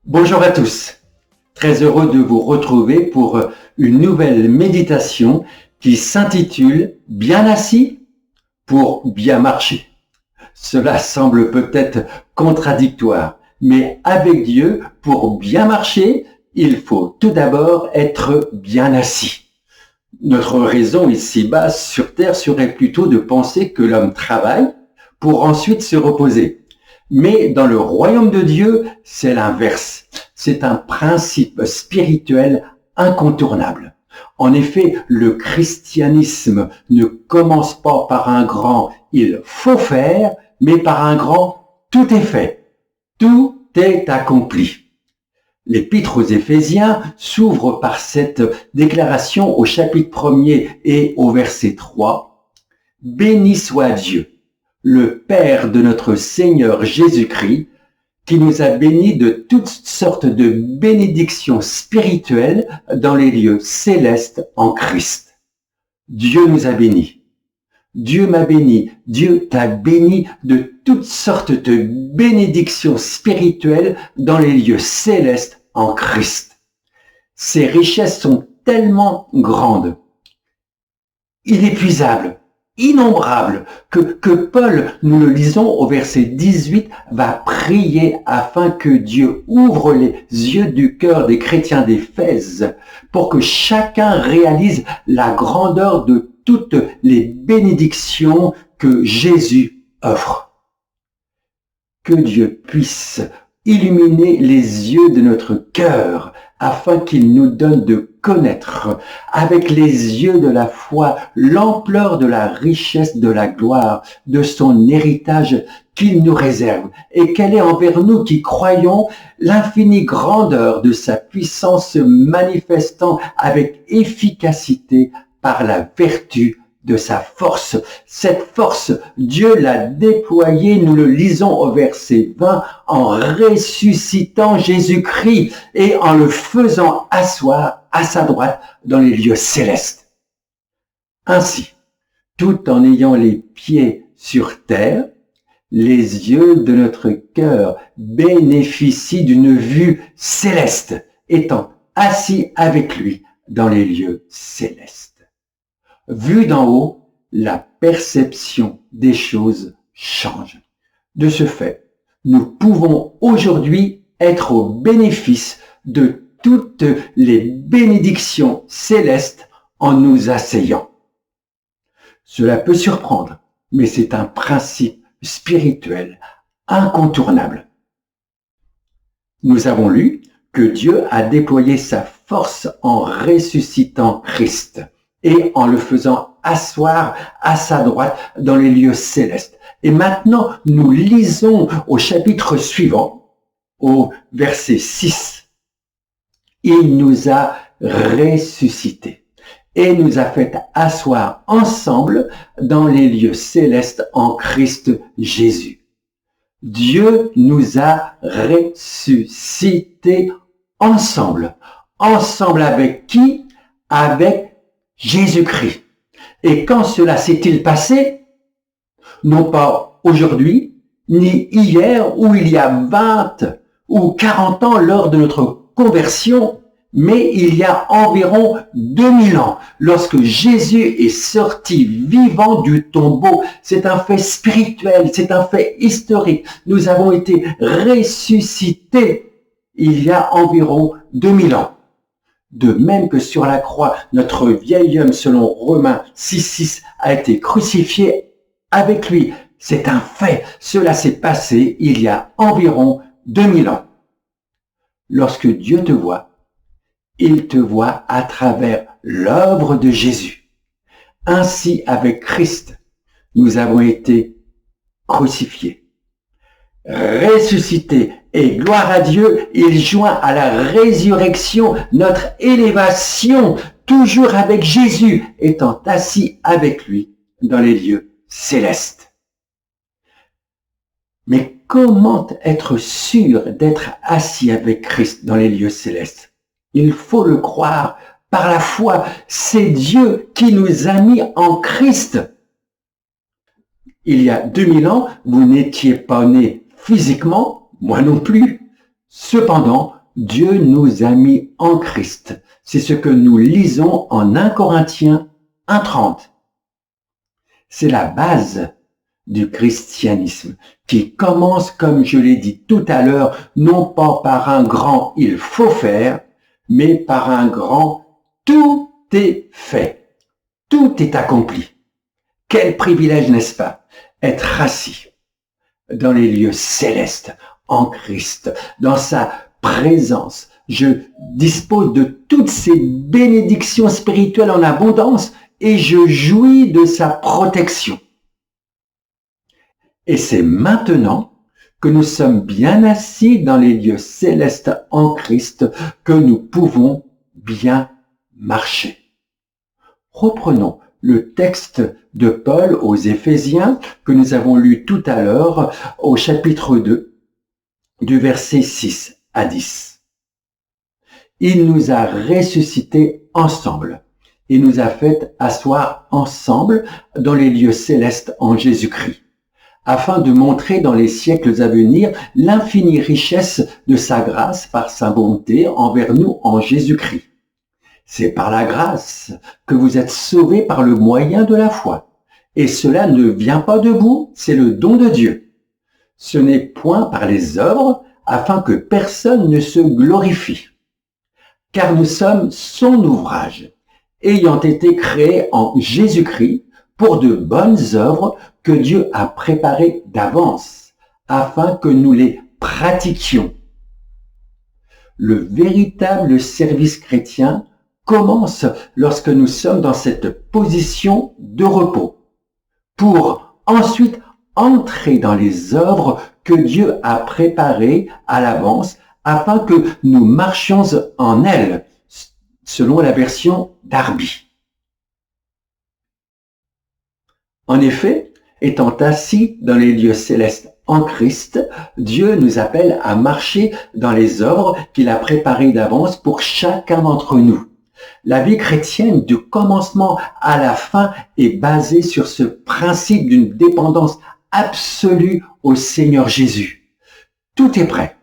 Bonjour à tous, très heureux de vous retrouver pour une nouvelle méditation qui s'intitule « Bien assis pour bien marcher ». Cela semble peut-être contradictoire, mais avec Dieu, pour bien marcher, il faut tout d'abord être bien assis. Notre raison ici-bas sur terre serait plutôt de penser que l'homme travaille pour ensuite se reposer. Mais dans le royaume de Dieu, c'est l'inverse. C'est un principe spirituel incontournable. En effet, le christianisme ne commence pas par un grand « il faut faire », mais par un grand « tout est fait ». Tout est accompli. L'Épître aux Éphésiens s'ouvre par cette déclaration au chapitre 1er et au verset 3. « Béni soit Dieu, le Père de notre Seigneur Jésus-Christ, qui nous a bénis de toutes sortes de bénédictions spirituelles dans les lieux célestes en Christ. » Dieu nous a bénis. Dieu m'a béni. Dieu t'a béni de toutes sortes de bénédictions spirituelles dans les lieux célestes en Christ. Ces richesses sont tellement grandes, inépuisables, innombrables, que Paul, nous le lisons au verset 18, va prier afin que Dieu ouvre les yeux du cœur des chrétiens d'Éphèse pour que chacun réalise la grandeur de toutes les bénédictions que Jésus offre. Que Dieu puisse illuminer les yeux de notre cœur afin qu'il nous donne de connaître avec les yeux de la foi l'ampleur de la richesse de la gloire de son héritage qu'il nous réserve et quelle est envers nous qui croyons l'infinie grandeur de sa puissance se manifestant avec efficacité par la vertu de sa force. Cette force, Dieu l'a déployée, nous le lisons au verset 20, en ressuscitant Jésus-Christ et en le faisant asseoir à sa droite dans les lieux célestes. Ainsi, tout en ayant les pieds sur terre, les yeux de notre cœur bénéficient d'une vue céleste, étant assis avec lui dans les lieux célestes. Vu d'en haut, la perception des choses change. De ce fait, nous pouvons aujourd'hui être au bénéfice de toutes les bénédictions célestes en nous asseyant. Cela peut surprendre, mais c'est un principe spirituel incontournable. Nous avons lu que Dieu a déployé sa force en ressuscitant Christ et en le faisant asseoir à sa droite dans les lieux célestes. Et maintenant, nous lisons au chapitre suivant, au verset 6. Il nous a ressuscités et nous a fait asseoir ensemble dans les lieux célestes en Christ Jésus. Dieu nous a ressuscités ensemble. Ensemble avec qui? Avec Jésus-Christ. Et quand cela s'est-il passé? Non pas aujourd'hui, ni hier, ou il y a 20 ou 40 ans lors de notre conversion, mais il y a environ 2000 ans, lorsque Jésus est sorti vivant du tombeau. C'est un fait spirituel, c'est un fait historique. Nous avons été ressuscités il y a environ 2000 ans. De même que sur la croix, notre vieil homme, selon Romains 6,6, a été crucifié avec lui. C'est un fait. Cela s'est passé il y a environ 2000 ans. Lorsque Dieu te voit, il te voit à travers l'œuvre de Jésus. Ainsi, avec Christ, nous avons été crucifiés, ressuscités, et gloire à Dieu, il joint à la résurrection notre élévation, toujours avec Jésus, étant assis avec lui dans les lieux célestes. Mais comment être sûr d'être assis avec Christ dans les lieux célestes? Il faut le croire par la foi. C'est Dieu qui nous a mis en Christ. Il y a 2000 ans, vous n'étiez pas né physiquement, moi non plus. Cependant, Dieu nous a mis en Christ. C'est ce que nous lisons en 1 Corinthiens 1,30. C'est la base du christianisme qui commence, comme je l'ai dit tout à l'heure, non pas par un grand « il faut faire », mais par un grand « tout est fait ». Tout est accompli. Quel privilège, n'est-ce pas? Être assis dans les lieux célestes, en Christ, dans sa présence. Je dispose de toutes ces bénédictions spirituelles en abondance et je jouis de sa protection. Et c'est maintenant que nous sommes bien assis dans les lieux célestes en Christ que nous pouvons bien marcher. Reprenons le texte de Paul aux Éphésiens que nous avons lu tout à l'heure au chapitre 2 du verset 6 à 10. Il nous a ressuscités ensemble et nous a fait asseoir ensemble dans les lieux célestes en Jésus-Christ, afin de montrer dans les siècles à venir l'infinie richesse de sa grâce par sa bonté envers nous en Jésus-Christ. C'est par la grâce que vous êtes sauvés par le moyen de la foi. Et cela ne vient pas de vous, c'est le don de Dieu. Ce n'est point par les œuvres, afin que personne ne se glorifie. Car nous sommes son ouvrage, ayant été créés en Jésus-Christ pour de bonnes œuvres que Dieu a préparées d'avance, afin que nous les pratiquions. Le véritable service chrétien commence lorsque nous sommes dans cette position de repos, pour ensuite entrer dans les œuvres que Dieu a préparées à l'avance afin que nous marchions en elles, selon la version Darby. En effet, étant assis dans les lieux célestes en Christ, Dieu nous appelle à marcher dans les œuvres qu'il a préparées d'avance pour chacun d'entre nous. La vie chrétienne du commencement à la fin est basée sur ce principe d'une dépendance absolue au Seigneur Jésus. Tout est prêt.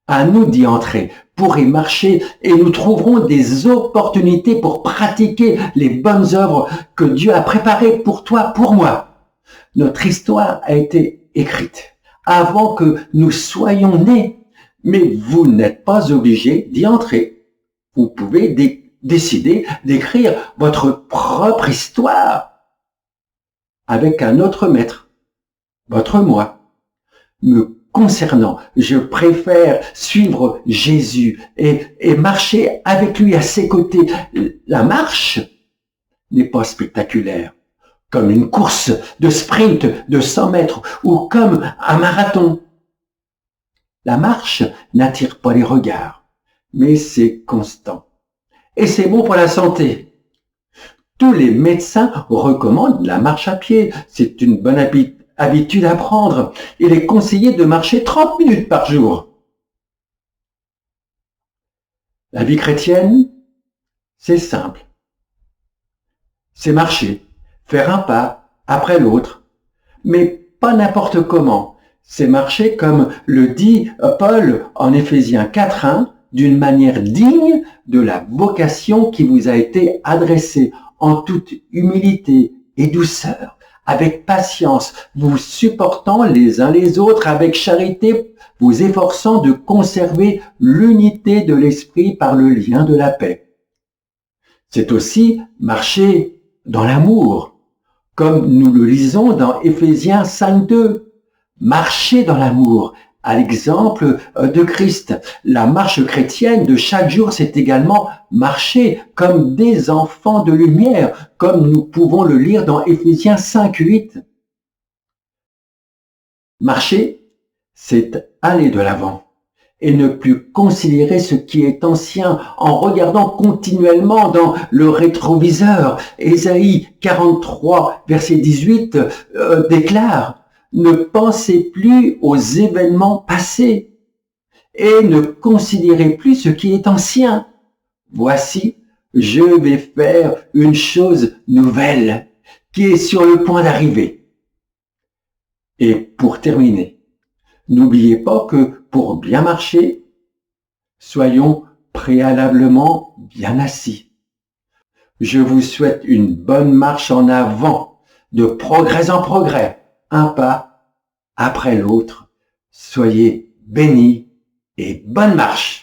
À nous d'y entrer pour y marcher et nous trouverons des opportunités pour pratiquer les bonnes œuvres que Dieu a préparées pour toi, pour moi. Notre histoire a été écrite avant que nous soyons nés, mais vous n'êtes pas obligés d'y entrer. Vous pouvez décider d'écrire votre propre histoire avec un autre maître, votre moi. Me concernant, je préfère suivre Jésus et marcher avec lui à ses côtés. La marche n'est pas spectaculaire, comme une course de sprint de 100 mètres ou comme un marathon. La marche n'attire pas les regards, mais c'est constant. Et c'est bon pour la santé. Tous les médecins recommandent la marche à pied. C'est une bonne habitude à prendre. Il est conseillé de marcher 30 minutes par jour. La vie chrétienne, c'est simple. C'est marcher, faire un pas après l'autre, mais pas n'importe comment. C'est marcher comme le dit Paul en Éphésiens 4:1, d'une manière digne de la vocation qui vous a été adressée, en toute humilité et douceur, avec patience, vous supportant les uns les autres avec charité, vous efforçant de conserver l'unité de l'esprit par le lien de la paix. C'est aussi marcher dans l'amour, comme nous le lisons dans Éphésiens 5:2. Marcher dans l'amour, à l'exemple de Christ. La marche chrétienne de chaque jour, c'est également marcher comme des enfants de lumière, comme nous pouvons le lire dans Éphésiens 5:8. Marcher, c'est aller de l'avant et ne plus considérer ce qui est ancien en regardant continuellement dans le rétroviseur. Ésaïe 43, verset 18 déclare: ne pensez plus aux événements passés et ne considérez plus ce qui est ancien. Voici, je vais faire une chose nouvelle qui est sur le point d'arriver. Et pour terminer, n'oubliez pas que pour bien marcher, Soyons préalablement bien assis. Je vous souhaite une bonne marche en avant, de progrès en progrès, un pas après l'autre. Soyez bénis et bonne marche!